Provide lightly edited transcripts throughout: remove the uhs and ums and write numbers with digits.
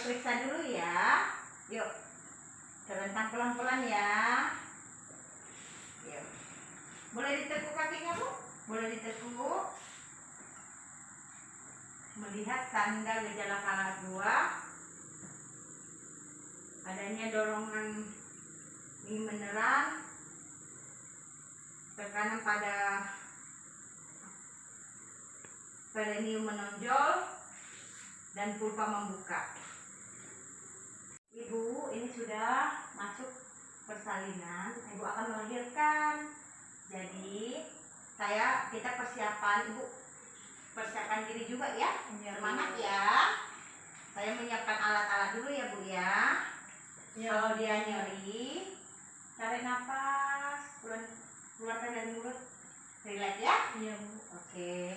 periksa dulu ya. Yuk, terentang pelan-pelan ya. Yuk. Boleh ditekuk kakinya, Bu? Boleh ditekuk. Melihat tanda gejala kanker 2, adanya dorongan mineral, tekanan pada perineum menonjol, dan vulva membuka. Ibu, ini sudah masuk persalinan. Ibu akan melahirkan. Jadi kita persiapan, Ibu persiapkan diri juga ya. Semangat ya. Saya menyiapkan alat-alat dulu ya, Bu ya. Kalau dia nyeri, tarik nafas, keluarkan dari mulut, relax ya. Iya, Bu. Oke.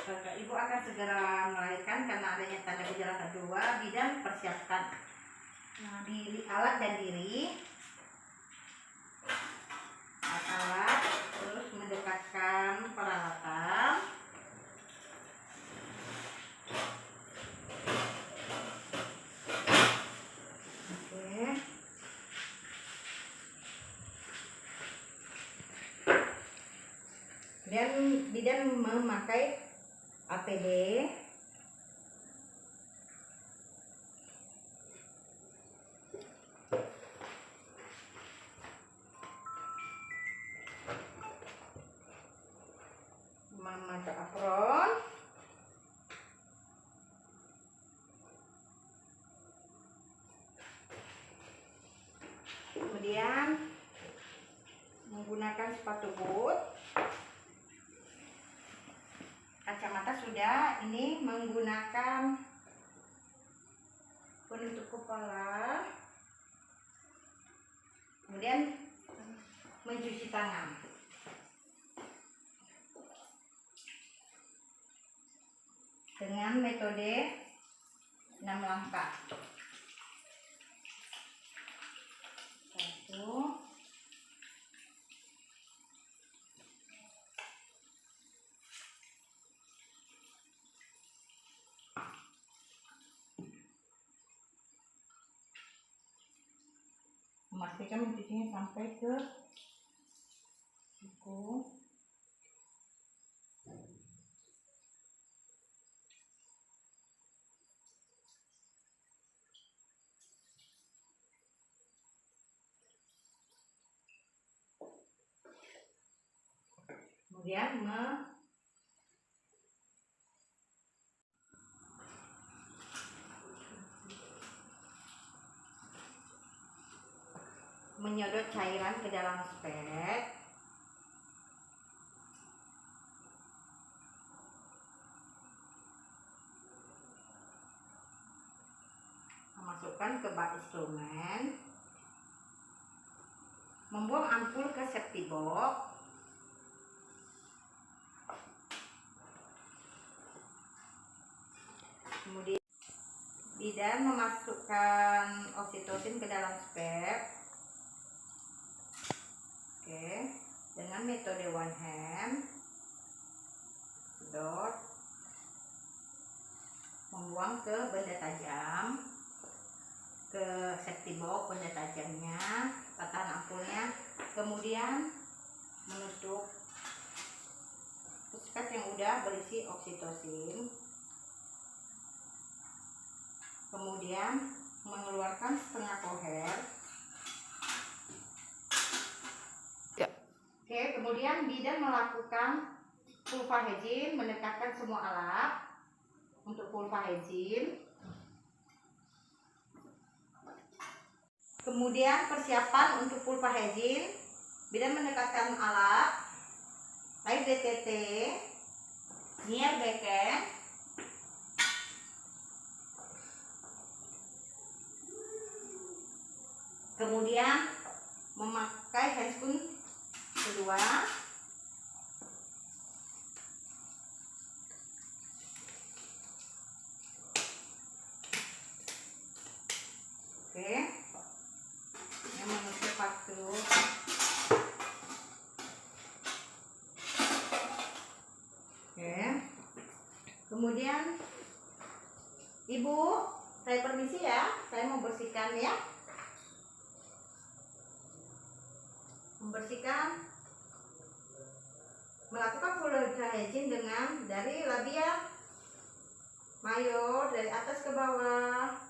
Ibu akan segera melahirkan karena adanya tanda gejala kedua. Bidan persiapkan diri, alat dan diri. Alat, terus mendekatkan peralatan. Oke. Dan bidan memakai APD, memakai apron, kemudian menggunakan sepatu boot. Kacamata sudah, ini menggunakan penutup kepala, kemudian mencuci tangan dengan metode 6 langkah. 1, memastikan mencucinya sampai ke siku. Kemudian menyedot cairan ke dalam spek. Memasukkan ke bak instrumen. Membuang ampul ke safety box. Kemudian bidan memasukkan oksitosin ke dalam spek. Oke, dengan metode one hand, sedot, membuang ke benda tajam, ke safety box benda tajamnya, patahan ampulnya, kemudian menutup puskat yang udah berisi oksitosin, kemudian mengeluarkan setengah koher. Oke, kemudian bidan melakukan vulva hygiene, mendekatkan semua alat untuk vulva hygiene. Kemudian persiapan untuk vulva hygiene, bidan mendekatkan alat, air DTT, near beken, kemudian memakai handscoon kedua, oke, yang menutup waktu, oke, kemudian Ibu, saya permisi ya. Saya mau bersihkan ya. Membersihkan, melakukan full hygiene dengan dari labia mayor dari atas ke bawah.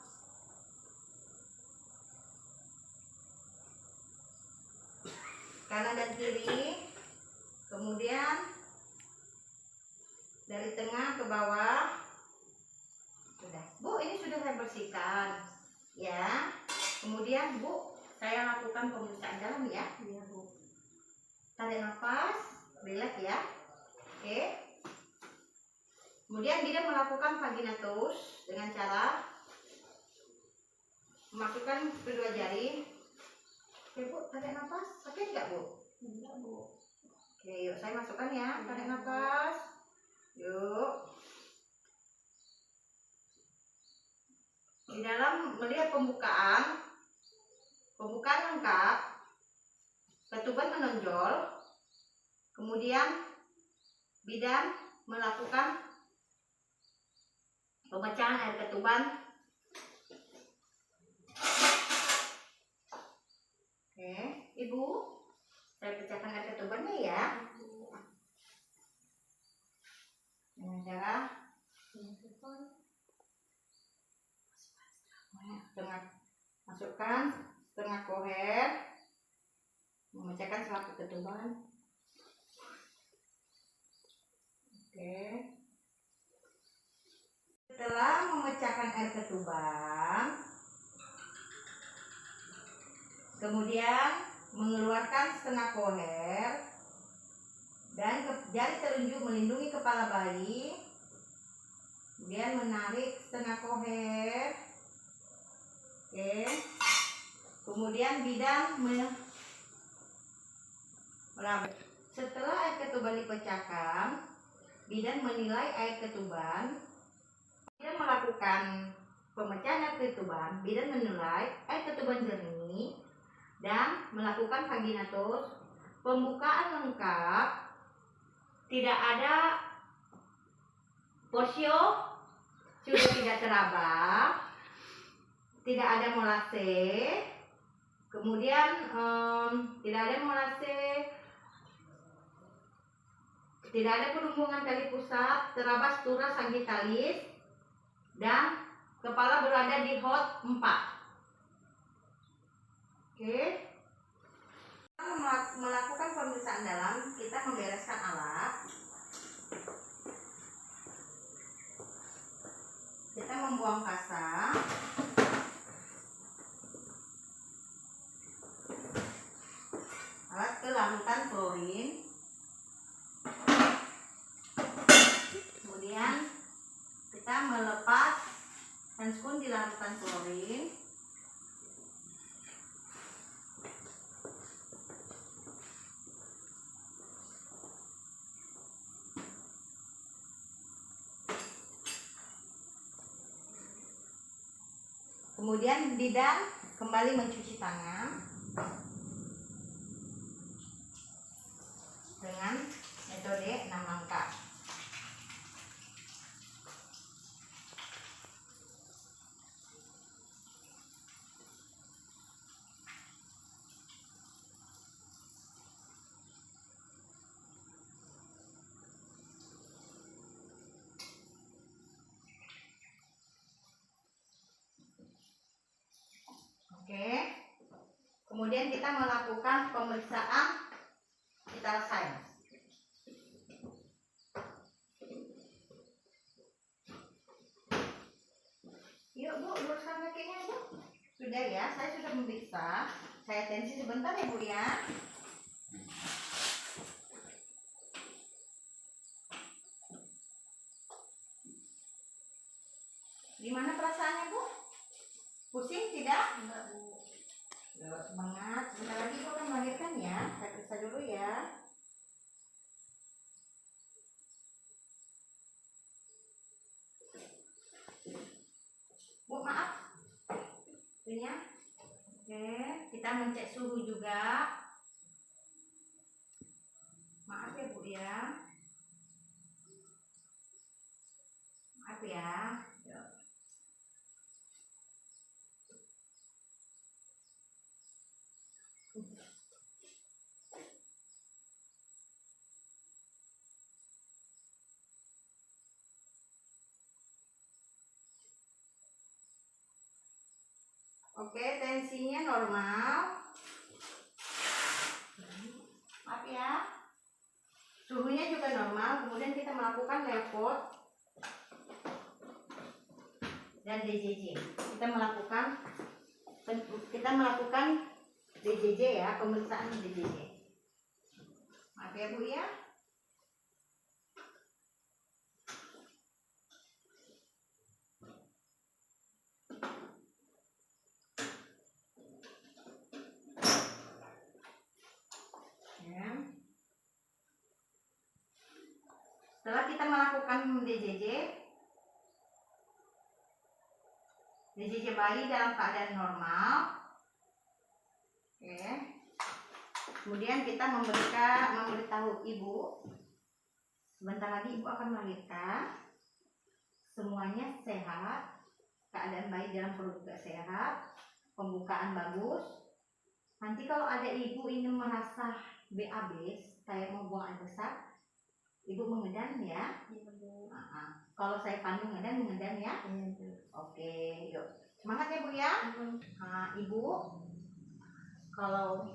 Kanan dan kiri. Kemudian dari tengah ke bawah. Sudah. Bu, ini sudah saya bersihkan. Ya. Kemudian Bu, saya lakukan pemeriksaan dalam ya. Iya, Bu. Tarik nafas, relax ya. Oke. Kemudian dia melakukan vaginatus dengan cara memasukkan kedua jari. Oke Bu, tarik nafas. Sakit nggak Bu? Enggak Bu. Oke, yuk saya masukkan ya. Tarik nafas. Yuk. Di dalam melihat pembukaan lengkap, ketuban menonjol, kemudian bidan melakukan pemecahan air ketuban. Oke, Ibu, saya pecahkan air ketubannya ya. Dengan cara masukkan setengah koher, memecahkan selaput ketuban. Oke. Setelah memecahkan air ketuban, kemudian mengeluarkan setengah koher dan jari telunjuk melindungi kepala bayi, kemudian menarik setengah koher. Oke. Kemudian bidan meraba. Setelah air ketuban dipecahkan, bidan menilai air ketuban. Bidan melakukan pemecahan air ketuban. Bidan menilai air ketuban jernih dan melakukan vaginatus. Pembukaan lengkap, tidak ada porsio, sudah tidak teraba, tidak ada molase, kemudian tidak ada molase, tidak ada perumbungan tali pusat, terabas tura sagittalis, dan kepala berada di hot 4. Oke. Melakukan pemeriksaan dalam, kita membereskan alat. Kita membuang kasa. Alat ke larutan klorin. Kemudian kita melepas handscoon di larutan klorin. Kemudian bidan kembali mencuci tangan dengan metode 6 langkah. Oke. Kemudian kita melakukan pemeriksaan vital signs. Yuk Bu, luruskan kakinya Bu. Sudah ya, saya sudah memeriksa. Saya tensi sebentar ya Bu ya. Gimana perasaannya Bu? Pusing tidak? Enggak Bu. Yuk, semangat. Sebentar lagi Bu akan melahirkan ya. Saya periksa dulu ya. Bu, maaf. Itunya. Oke, kita mencek suhu juga. Maaf ya Bu ya. Maaf ya. Yuk. Oke, tensinya normal. Maaf ya. Suhunya juga normal. Kemudian kita melakukan Levot dan DJJ. Kita melakukan DJJ ya, pemeriksaan DJJ. Maaf ya Bu ya. Setelah kita melakukan DJJ bayi dalam keadaan normal. Oke. Kemudian kita memberitahu ibu, sebentar lagi ibu akan melahirkan. Semuanya sehat, keadaan bayi dalam perut juga sehat, pembukaan bagus. Nanti kalau ada ibu ini merasa BAB, saya mau buang air besar, ibu mengedan ya. Kalau saya pandu mengedan ya. Oke, yuk. Semangat ya Bu ya. Ibu, kalau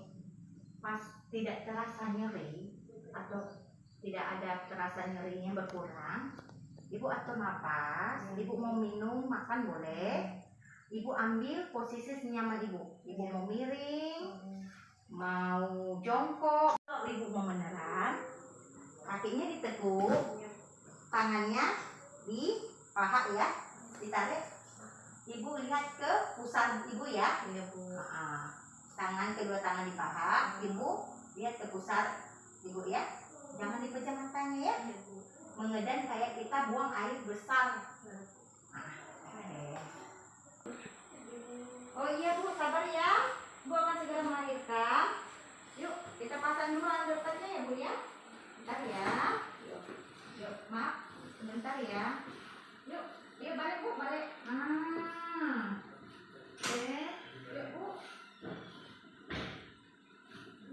pas tidak terasa nyeri atau tidak ada terasa nyerinya berkurang, ibu atur napas. Ibu mau minum, makan boleh. Ibu ambil posisi senyaman ibu. Ibu mau miring, mau jongkok, ibu mau meneran, kakinya ditekuk, tangannya di paha ya, ditarik. Ibu lihat ke pusat ibu ya. Iya Bu. Tangan, kedua tangan di paha, ibu lihat ke pusat ibu ya. Jangan dipejam matanya ya. Mengedan kayak kita buang air besar. Oh iya Bu, sabar ya. Bu akan segera melahirkan. Yuk, kita pasang dulu alat-alatnya ya Bu ya. Bentar ya. Yuk, maaf, sebentar ya. Yuk, balik Bu, balik. Oke, yuk Bu.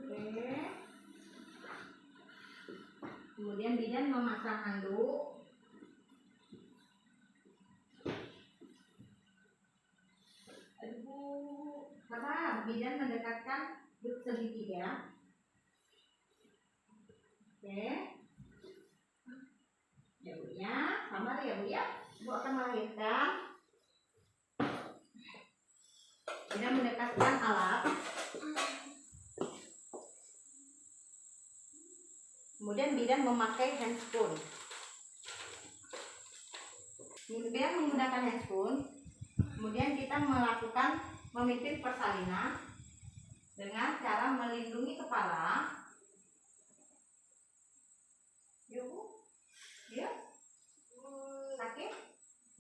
Oke. Kemudian bidan memasang handuk. Aduh, sabar. Bidan mendekatkan segitiga. Oke. Ya Bu ya, sabar ya Bu ya. Bu akan melahirkan. Bidan mendekatkan alat. Kemudian bidan memakai handspoon. Bidan menggunakan handspoon. Kemudian kita memimpin persalinan dengan cara melindungi kepala. Yuk Bu. Yuk. Sakit?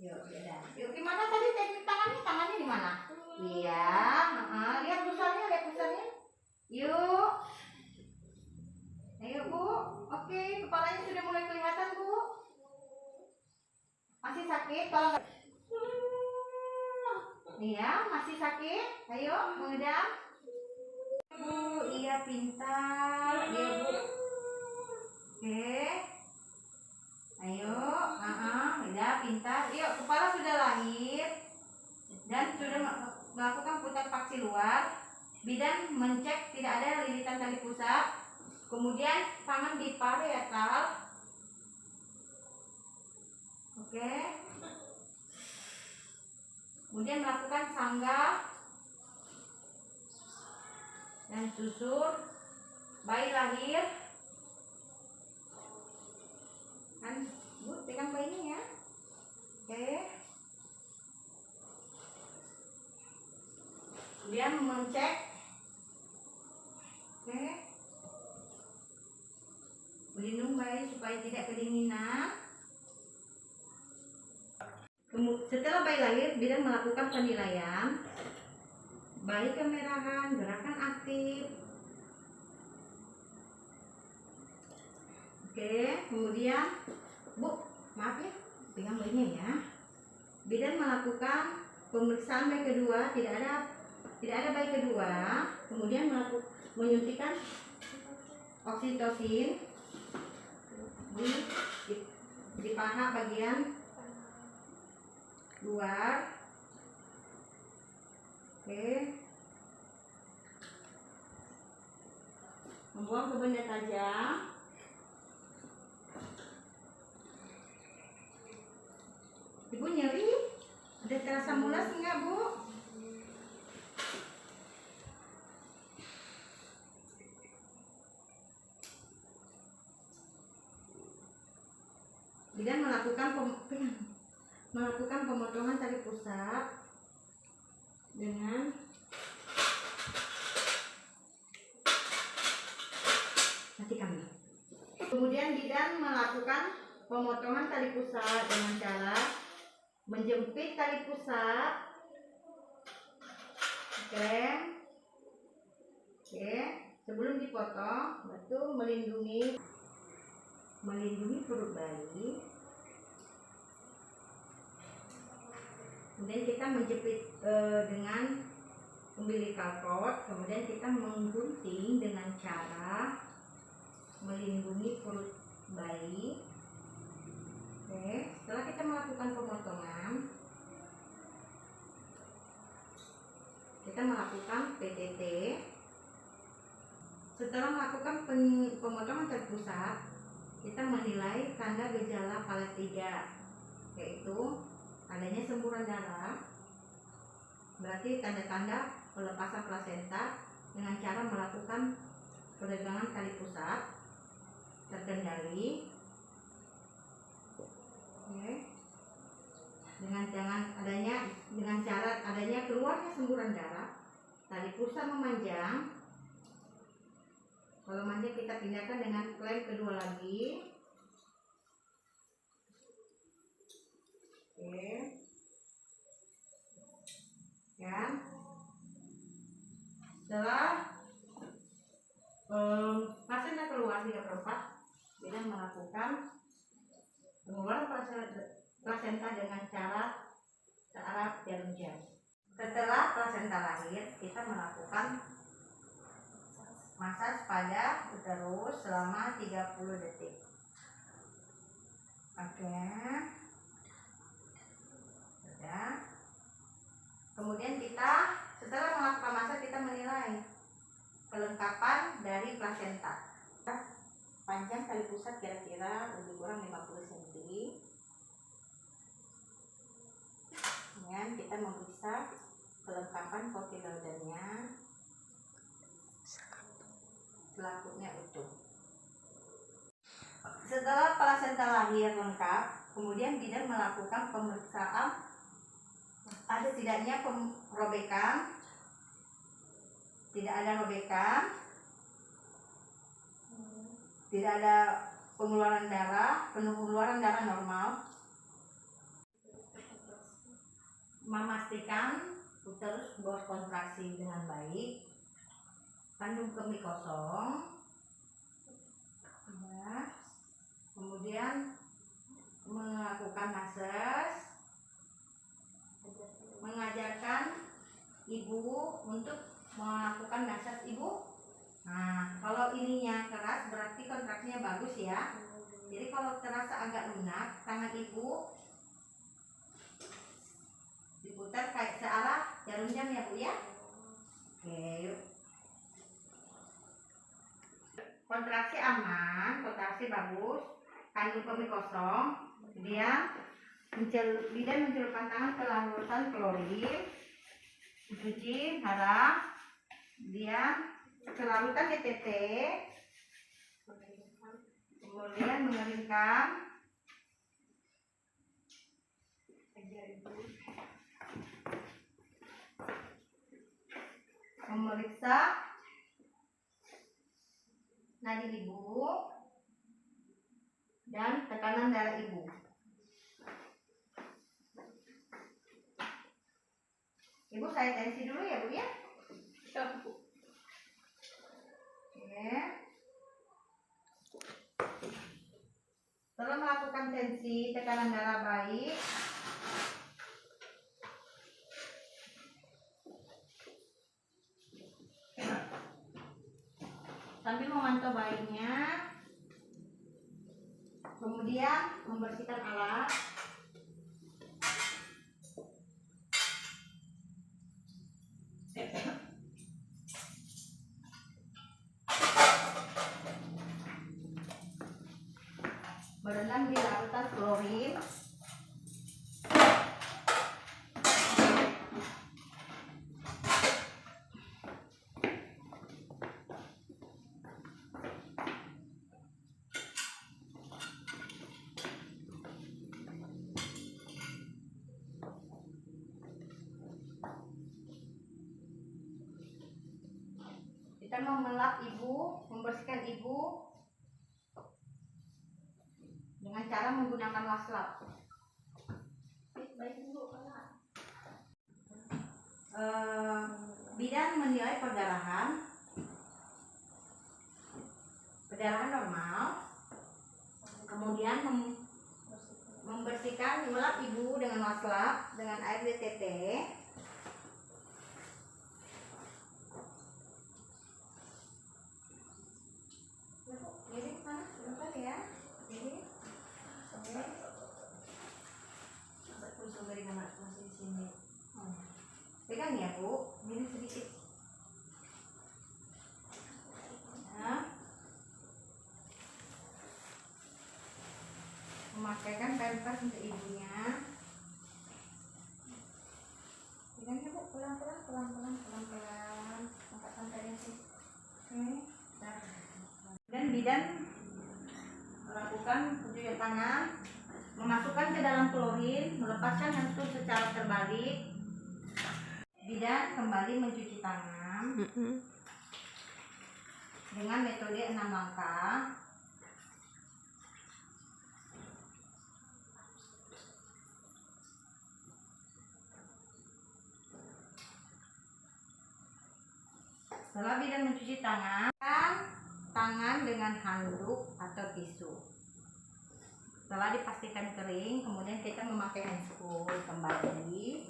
Yuk, beda. Yuk, gimana tadi teknik tangannya? Tangannya di mana? Iya. Lihat pusarnya. Yuk. Ayo Bu. Oke, kepalanya sudah mulai kelihatan Bu. Masih sakit? Kalau iya, masih sakit. Ayo, mengedam. Bu, iya pintar. Iya Bu. Oke. Ayo, udah pintar. Yuk, kepala sudah lahir dan sudah melakukan putar paksi luar. Bidan mencek tidak ada lilitan tali pusat. Kemudian tangan di parietal. Oke. Kemudian melakukan sanggah dan susur. Bayi lahir. Kan Bu, pegang bayinya ya. Oke. Kemudian mencek. Oke. Melindungi bayi supaya tidak kedinginan. Setelah bayi lahir, bidan melakukan penilaian. Bayi kemerahan, gerakan aktif. Oke, kemudian Bu, maaf ya, pegang bayinya ya. Bidan melakukan pemeriksaan bayi kedua, tidak ada bayi kedua. Kemudian menyuntikkan oksitosin di paha bagian luar. Oke. Buang ke benda tajam. Ibu nyeri? Ada terasa mulas enggak, Bu? Bidan melakukan pemotongan tali pusat dengan Kemudian bidan melakukan pemotongan tali pusat dengan cara menjepit tali pusat. Oke. Sebelum dipotong, itu melindungi perut bayi. Kemudian kita menjepit dengan umbilical cord. Kemudian kita menggunting dengan cara melindungi perut bayi. Oke, setelah kita melakukan pemotongan, kita melakukan PTT. Setelah melakukan pemotongan terpusat, kita menilai tanda gejala fase 3, yaitu adanya semburan darah. Berarti tanda-tanda pelepasan plasenta dengan cara melakukan peregangan tali pusat terkendali. Oke. Dengan cara adanya keluarnya semburan darah, tali pusat memanjang. Kalau manjang kita pindahkan dengan klem kedua lagi. Oke. Ya. Setelah pasien keluar 3/4, kita melakukan pengeluaran plasenta dengan cara jarum jam. Setelah plasenta lahir, kita melakukan massage pada uterus selama 30 detik. Oke. Sudah. Kemudian kita setelah melakukan massage, kita menilai kelengkapan dari plasenta. Panjang tali pusat kira-kira lebih kurang 50 cm. Kemudian kita memeriksa kelengkapan kotilodernya, selaputnya utuh. Setelah plasenta lahir lengkap, kemudian bidan melakukan pemeriksaan ada tidaknya robekan. Tidak ada robekan, tidak ada pengeluaran darah normal. Memastikan uterus berkontraksi dengan baik, kandung kemih kosong. Ya. Kemudian melakukan massage, mengajarkan ibu untuk melakukan massage ibu. Nah, kalau ininya keras berarti kontraksinya bagus ya. Jadi kalau terasa agak lunak, tangan ibu diputar kayak searah jarum jam ya Bu ya. Oke, yuk. Kontraksi aman, kontraksi bagus, kandung kemih kosong. Bidan mencelupkan tangan ke larutan klorin, dicuci darah. Dia selarutan DTT, kemudian mengeringkan, memeriksa nadi ibu dan tekanan darah ibu. Ibu saya tensi dulu ya Bu ya. Oke. Setelah melakukan tensi tekanan darah baik, sambil memantau bayinya, kemudian membersihkan alat. larutan klorin. Kita memelap ibu, membersihkan ibu dengan cara menggunakan waslap. Bidan menilai perdarahan normal, kemudian membersihkan, melap ibu dengan waslap dengan air DTT. Jadi mana? Sebentar ya. Jadi, oke. Masih di sini. Pegang ya Bu, ini sedikit. Nah, memakaikan pampers untuk ibunya. Pegang ya Bu, pelan-pelan. Angkat santai sih. Oke. Dan bidan melakukan pencucian tangan, memasukkan ke dalam klorin, melepaskan handscoon secara terbalik. Bidan kembali mencuci tangan dengan metode 6 langkah. Setelah bidan mencuci tangan dengan handuk atau tisu. Setelah dipastikan kering, kemudian kita memakai handscoon kembali.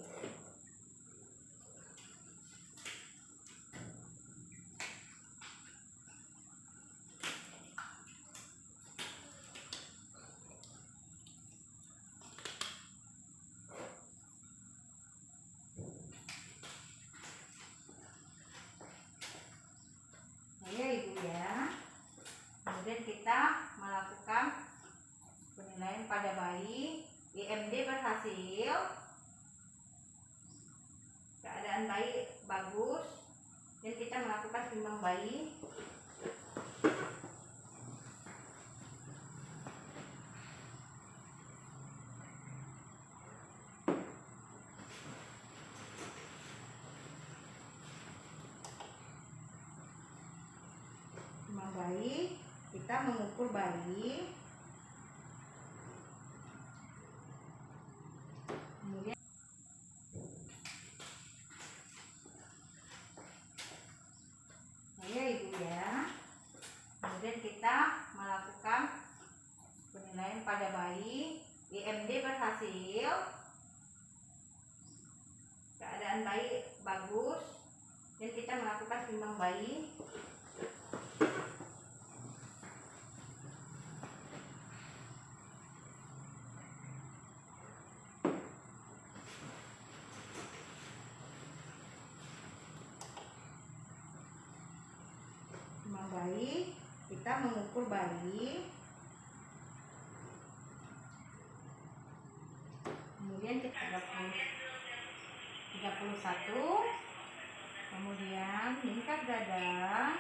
Ya ibu ya. Kemudian kita melakukan penilaian pada bayi. IMD berhasil, keadaan bayi bagus, dan kita melakukan timbang bayi. Timbang bayi, kita mengukur bayi. Kemudian ya ibu ya. Kemudian kita melakukan penilaian pada bayi. IMD berhasil, keadaan bayi bagus, dan kita melakukan timbang bayi. Timbang bayi, kita mengukur bayi. Kemudian kita 31, kemudian lingkar dada,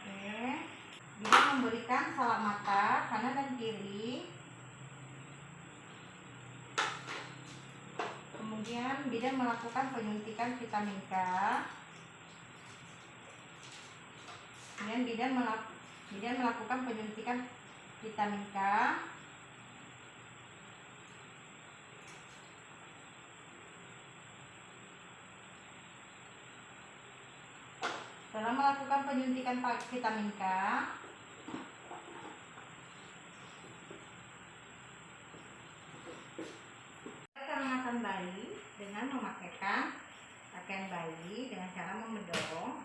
oke. Dia memberikan salak mata kanan dan kiri. Kemudian bidan melakukan penyuntikan vitamin K. Kemudian bidan melakukan penyuntikan vitamin K. Setelah melakukan penyuntikan vitamin K, keangatan bayi dengan memakaikan pakaian bayi dengan cara mendorong.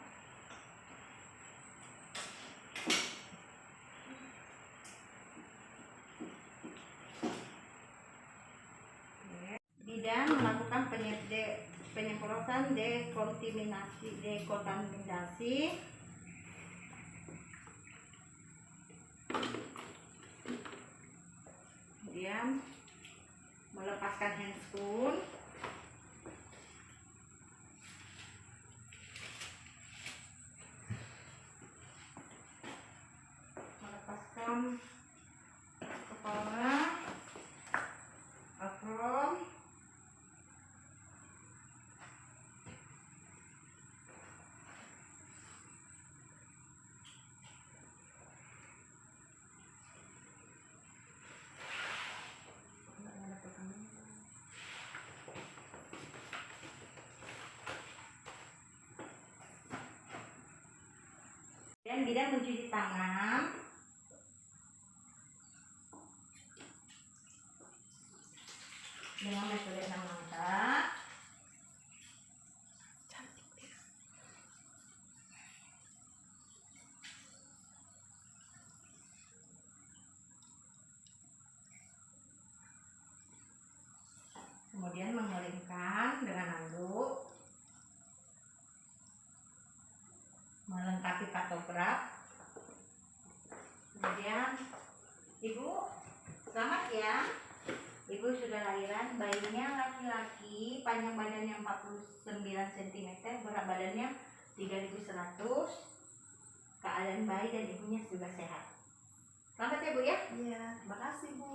Bidan melakukan penyemprotan dekontaminasi. Kemudian melepaskan handscoon. Melepaskan kepala, apron, dan bidan mencuci tangan dengan metode 6 langkah. Kemudian mengeringkan dengan handuk, melengkapi patograf. Kemudian ibu, selamat ya, ibu sudah lahiran. Bayinya laki-laki, panjang badannya 49 cm, berat badannya 3100. Keadaan bayi dan ibunya sudah sehat. Selamat ya bu ya. Iya, terima kasih bu.